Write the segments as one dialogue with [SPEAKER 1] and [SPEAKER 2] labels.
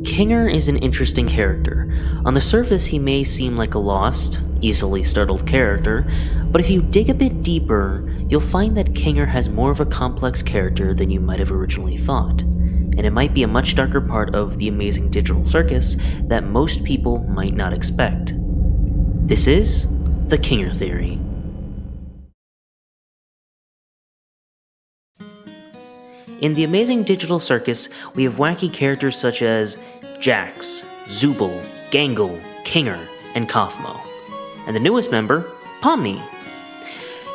[SPEAKER 1] Kinger is an interesting character. On the surface, he may seem like a lost, easily startled character, but if you dig a bit deeper, you'll find that Kinger has more of a complex character than you might have originally thought, and it might be a much darker part of the amazing digital circus that most people might not expect. This is the Kinger Theory. In the amazing digital circus, we have wacky characters such as Jax, Zooble, Gangle, Kinger, and Kaufmo. And the newest member, Pomni.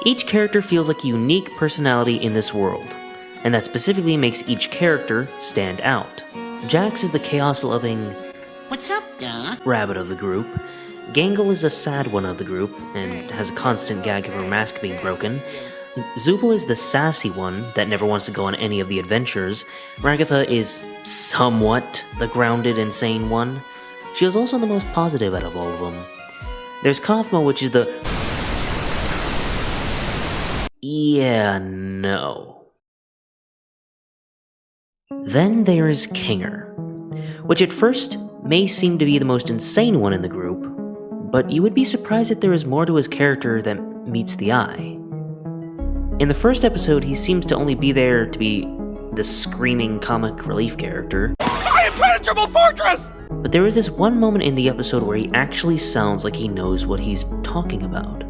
[SPEAKER 1] Each character feels like a unique personality in this world, and that specifically makes each character stand out. Jax is the chaos-loving
[SPEAKER 2] "What's up, duh?"
[SPEAKER 1] rabbit of the group. Gangle is a sad one of the group, and has a constant gag of her mask being broken. Zooble is the sassy one that never wants to go on any of the adventures. Ragatha is somewhat the grounded and sane one. She is also the most positive out of all of them. There's Kaufmo, which is the yeah, no. Then there's Kinger, which at first may seem to be the most insane one in the group, but you would be surprised that there is more to his character than meets the eye. In the first episode, he seems to only be there to be the screaming comic relief character.
[SPEAKER 3] My impenetrable fortress!
[SPEAKER 1] But there is this one moment in the episode where he actually sounds like he knows what he's talking about.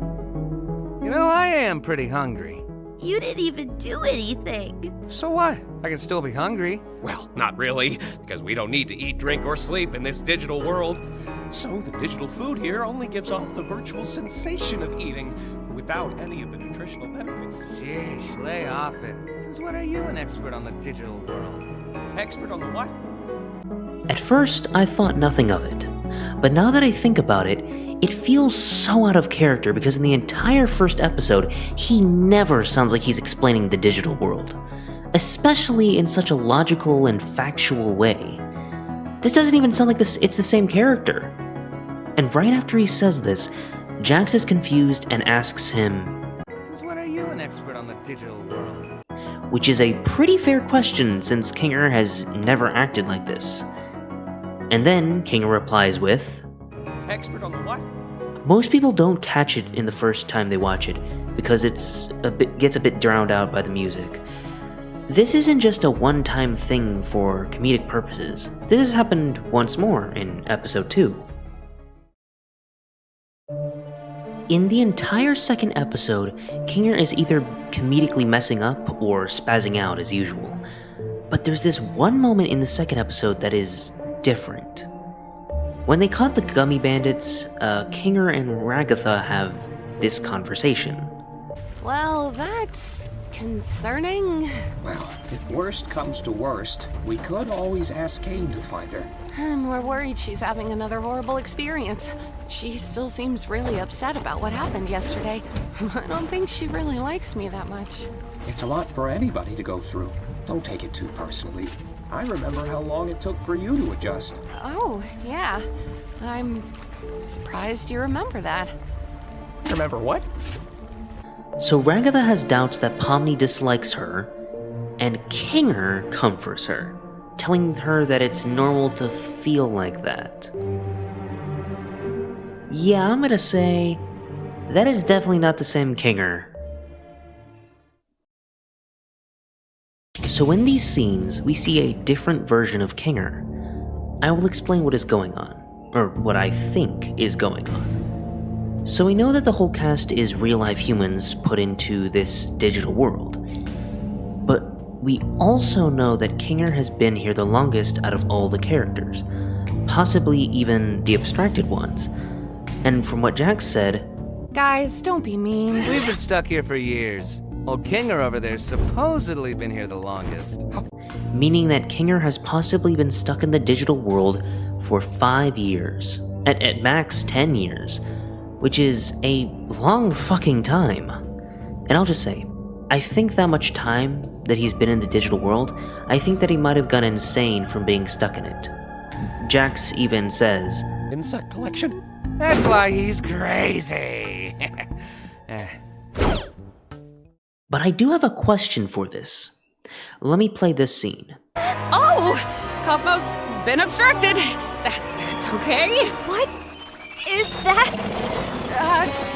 [SPEAKER 3] You know, I am pretty hungry.
[SPEAKER 4] You didn't even do anything.
[SPEAKER 3] So what? I can still be hungry. Well, not really, because we don't need to eat, drink, or sleep in this digital world. So the digital food here only gives off the virtual sensation of eating, without any of the nutritional benefits. Sheesh, lay off it. Since when are you an expert on the digital world? Expert on the what?
[SPEAKER 1] At first, I thought nothing of it, but now that I think about it, it feels so out of character because in the entire first episode, he never sounds like he's explaining the digital world, especially in such a logical and factual way. This doesn't even sound like it's the same character. And right after he says this, Jax is confused and asks him,
[SPEAKER 3] "Since when are you an expert on the digital world?"
[SPEAKER 1] Which is a pretty fair question since Kinger has never acted like this. And then Kinger replies with,
[SPEAKER 3] Expert on the what?
[SPEAKER 1] Most people don't catch it in the first time they watch it because it gets a bit drowned out by the music. This isn't just a one-time thing for comedic purposes. This has happened once more in episode 2. In the entire second episode, Kinger is either comedically messing up or spazzing out as usual. But there's this one moment in the second episode that is different. When they caught the gummy bandits, Kinger and Ragatha have this conversation.
[SPEAKER 4] Well, that's concerning.
[SPEAKER 5] Well, if worst comes to worst, we could always ask Kane to find her.
[SPEAKER 4] I'm more worried she's having another horrible experience. She still seems really upset about what happened yesterday. I don't think she really likes me that much.
[SPEAKER 5] It's a lot for anybody to go through. Don't take it too personally. I remember how long it took for you to adjust.
[SPEAKER 4] Oh, yeah. I'm surprised you remember that.
[SPEAKER 3] Remember what?
[SPEAKER 1] So Ragatha has doubts that Pomni dislikes her, and Kinger comforts her, telling her that it's normal to feel like that. Yeah, I'm gonna say, that is definitely not the same Kinger. So in these scenes, we see a different version of Kinger. I will explain what is going on, or what I think is going on. So we know that the whole cast is real-life humans put into this digital world. But we also know that Kinger has been here the longest out of all the characters, possibly even the abstracted ones. And from what Jax said,
[SPEAKER 4] Guys, don't be mean.
[SPEAKER 3] We've been stuck here for years. Old Kinger over there's supposedly been here the longest.
[SPEAKER 1] meaning that Kinger has possibly been stuck in the digital world for 5 years, at max 10 years, which is a long fucking time. And I'll just say, I think that much time that he's been in the digital world, I think that he might have gone insane from being stuck in it. Jax even says,
[SPEAKER 3] Insect collection? That's why he's crazy.
[SPEAKER 1] But I do have a question for this. Let me play this scene.
[SPEAKER 4] Oh! Kaufmo's been abstracted. It's okay.
[SPEAKER 6] What is that?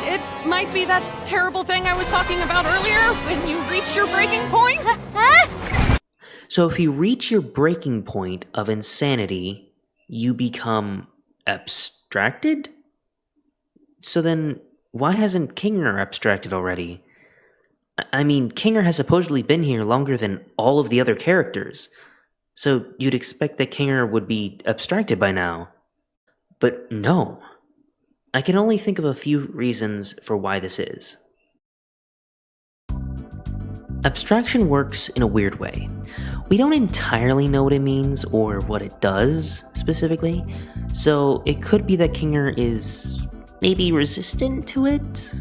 [SPEAKER 4] It might be that terrible thing I was talking about earlier when you reach your breaking point.
[SPEAKER 1] So if you reach your breaking point of insanity, you become abstracted? So then, why hasn't Kinger abstracted already? I mean, Kinger has supposedly been here longer than all of the other characters, so you'd expect that Kinger would be abstracted by now. But no. I can only think of a few reasons for why this is. Abstraction works in a weird way. We don't entirely know what it means or what it does specifically, so it could be that Kinger is maybe resistant to it?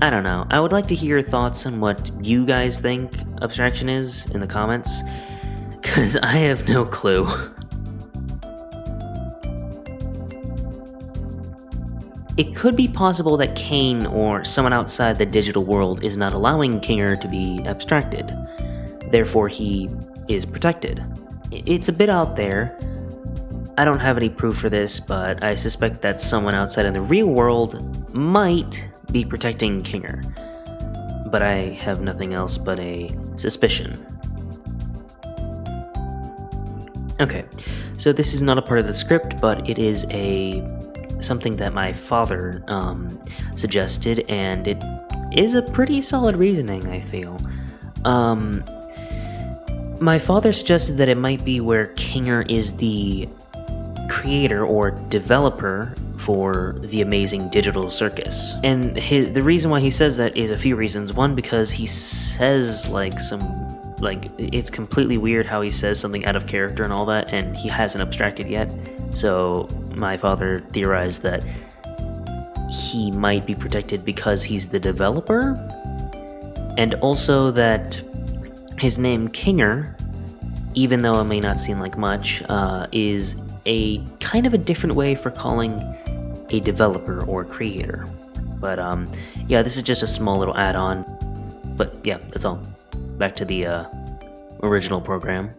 [SPEAKER 1] I don't know. I would like to hear your thoughts on what you guys think abstraction is in the comments, because I have no clue. It could be possible that Kane or someone outside the digital world is not allowing Kinger to be abstracted. Therefore, he is protected. It's a bit out there. I don't have any proof for this, but I suspect that someone outside in the real world might be protecting Kinger. But I have nothing else but a suspicion. Okay, so this is not a part of the script, but it is something that my father suggested, and it is a pretty solid reasoning, I feel. My father suggested that it might be where Kinger is the creator or developer for the amazing digital circus. And the reason why he says that is a few reasons. One, because he says it's completely weird how he says something out of character and all that, and he hasn't abstracted yet. So my father theorized that he might be protected because he's the developer, and also that his name Kinger, even though it may not seem like much, is a kind of a different way for calling a developer or creator. But yeah, this is just a small little add-on. But yeah, that's all. Back to the original program.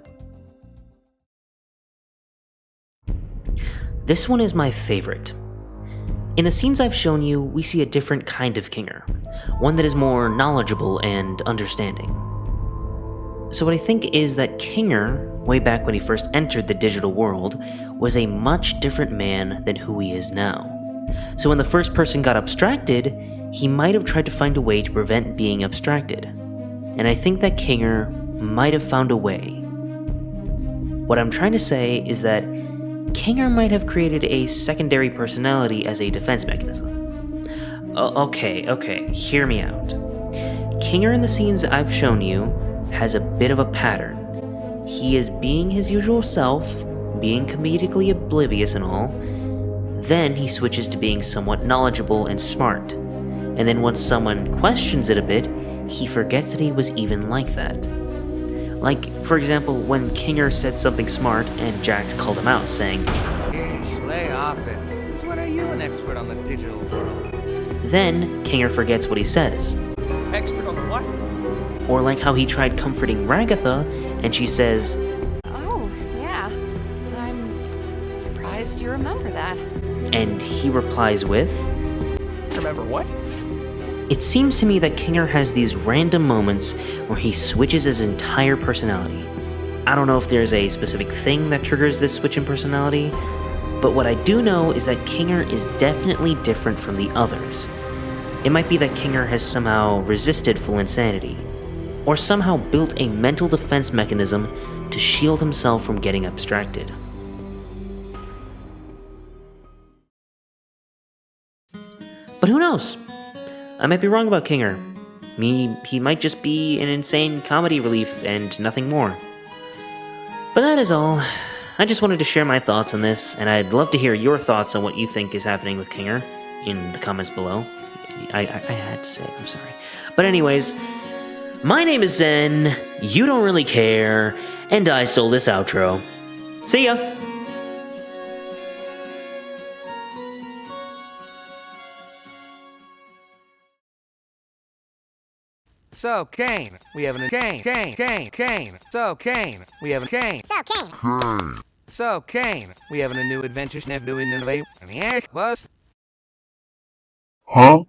[SPEAKER 1] This one is my favorite. In the scenes I've shown you, we see a different kind of Kinger, one that is more knowledgeable and understanding. So what I think is that Kinger, way back when he first entered the digital world, was a much different man than who he is now. So when the first person got abstracted, he might have tried to find a way to prevent being abstracted. And I think that Kinger might have found a way. What I'm trying to say is that Kinger might have created a secondary personality as a defense mechanism. Okay, hear me out. Kinger in the scenes I've shown you has a bit of a pattern. He is being his usual self, being comedically oblivious and all. Then he switches to being somewhat knowledgeable and smart. And then once someone questions it a bit, he forgets that he was even like that. Like, for example, when Kinger said something smart and Jax called him out, saying,
[SPEAKER 7] "Ish, lay off it. Since when are you an expert on the digital world?"
[SPEAKER 1] Then Kinger forgets what he says.
[SPEAKER 3] Expert on the what?
[SPEAKER 1] Or like how he tried comforting Ragatha, and she says,
[SPEAKER 4] Oh, yeah. I'm surprised you remember that.
[SPEAKER 1] and he replies with,
[SPEAKER 3] Remember what?
[SPEAKER 1] It seems to me that Kinger has these random moments where he switches his entire personality. I don't know if there's a specific thing that triggers this switch in personality, but what I do know is that Kinger is definitely different from the others. It might be that Kinger has somehow resisted full insanity, or somehow built a mental defense mechanism to shield himself from getting abstracted. But who knows? I might be wrong about Kinger. He might just be an insane comedy relief and nothing more. But that is all. I just wanted to share my thoughts on this, and I'd love to hear your thoughts on what you think is happening with Kinger in the comments below. I had to say it, I'm sorry. But anyways, my name is Zen, you don't really care, and I stole this outro. See ya!
[SPEAKER 7] So, Kane, we have an Kane. So, Kane, we have a Kane. So, Kane, we having a new adventure snap doing in the and the air was?
[SPEAKER 8] Huh?